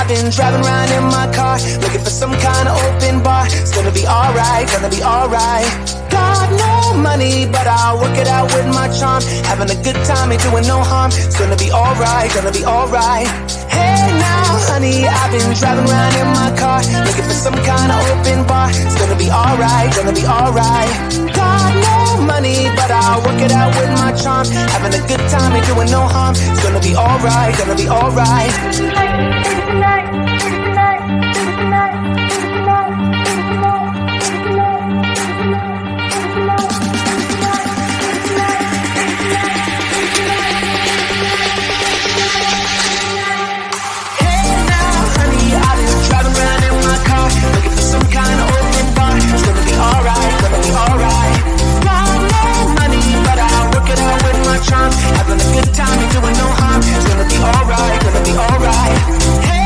been driving around in my car, looking for some kind of open bar. It's gonna be alright, gonna be alright. Got no money, but I'll work it out with my charm. Having a good time, ain't doing no harm. It's gonna be alright, gonna be alright. Hey now, honey, I've been driving around in my car, looking for some kind of open bar. It's gonna be alright, gonna be alright. Got no money, but I'll work it out with my charm. Having a good time, ain't doing no harm. It's gonna be alright, gonna be alright. Looking for some kind of open bar. It's gonna be alright, gonna be alright. Got no money, but I'll work it out with my charm. Having a good time, ain't doing no harm. It's gonna be alright, gonna be alright. Hey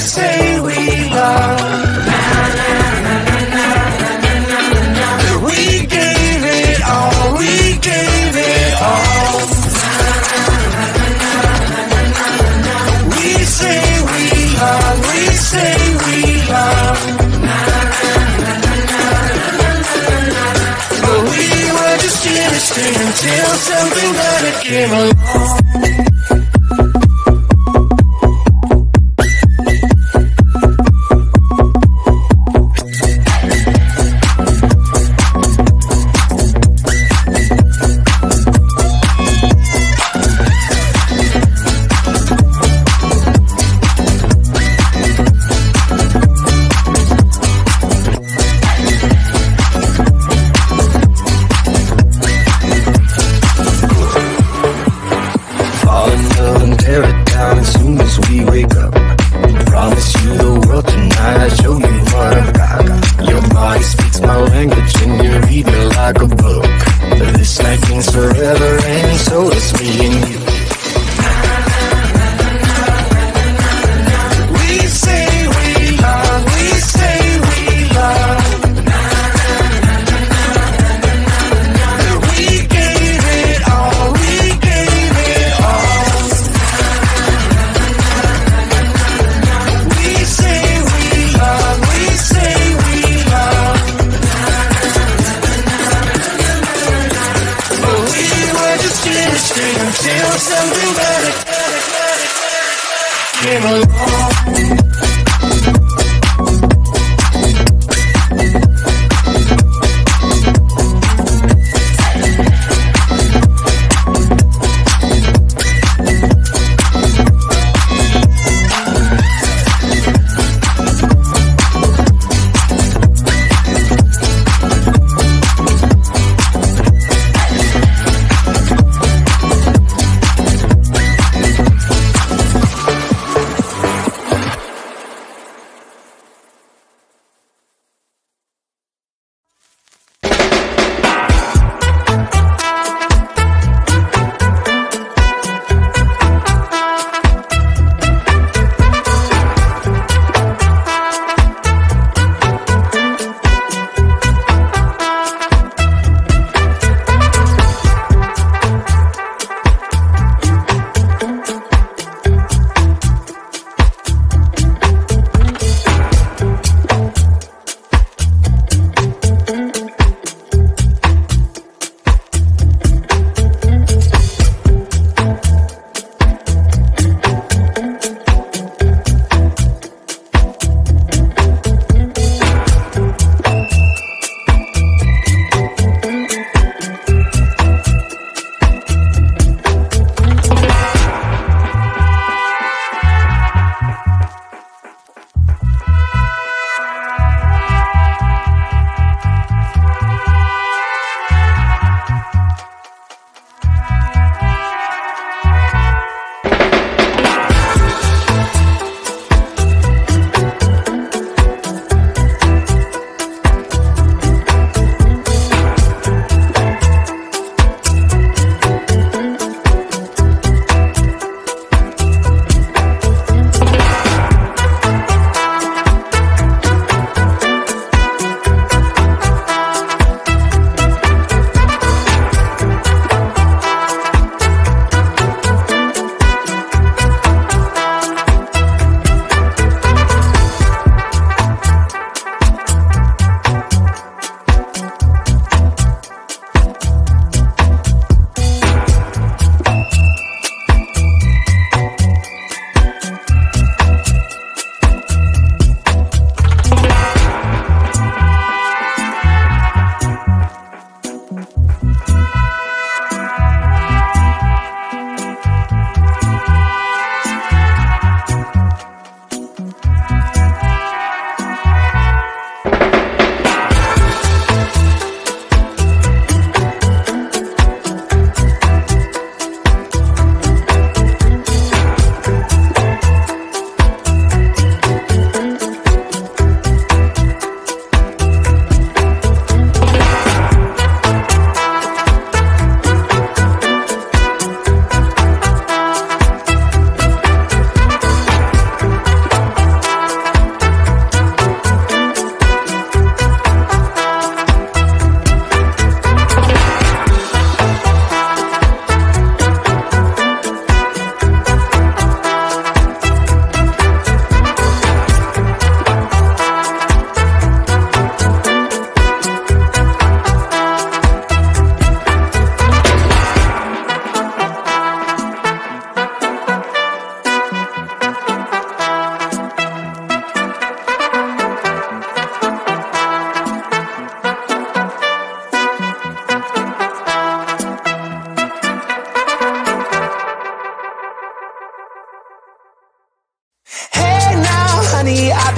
say we love. We gave it all, we gave it all. We say we love, we say we love. But we were just innocent until something better came along.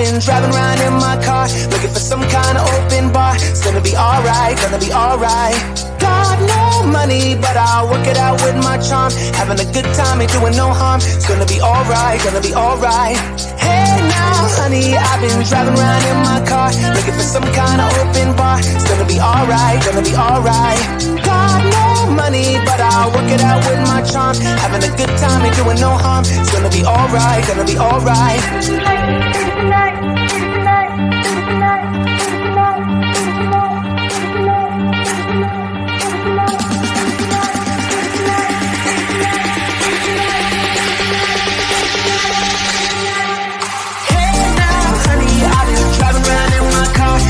been driving around in my car, looking for some kind of open bar. It's gonna be alright, gonna be alright. Got no money, but I'll work it out with my charm. Having a good time, ain't doing no harm. It's gonna be alright, gonna be alright. Hey now, honey, I've been driving around in my car, looking for some kind of open bar. It's gonna be alright, gonna be alright. Got no money, but I'll work it out with my charm. Having a good time, ain't doing no harm. It's gonna be alright, gonna be alright.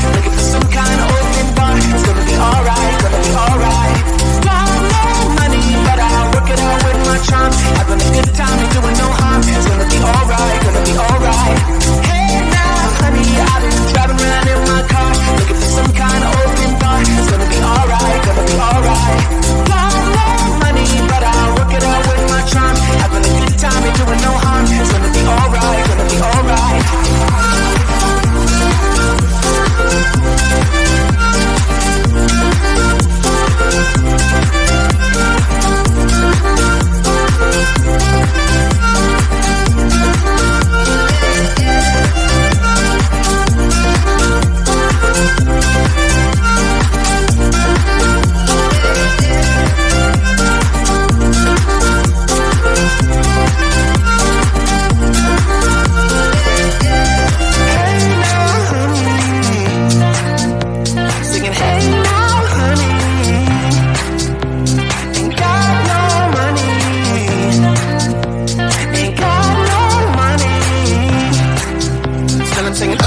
Looking for some kind of open bar. It's gonna be alright, gonna be alright. Got no money, but I'll work it out with my charm. Having a good time, ain't doing no harm. It's gonna be alright, gonna be alright. Hey now, honey, I've been driving around in my car, looking for some kind of open bar. It's gonna be alright, gonna be alright. Got no money, but I'll work it out with my charm. Having a good time, ain't doing no harm. It's gonna be alright, gonna be alright. Singing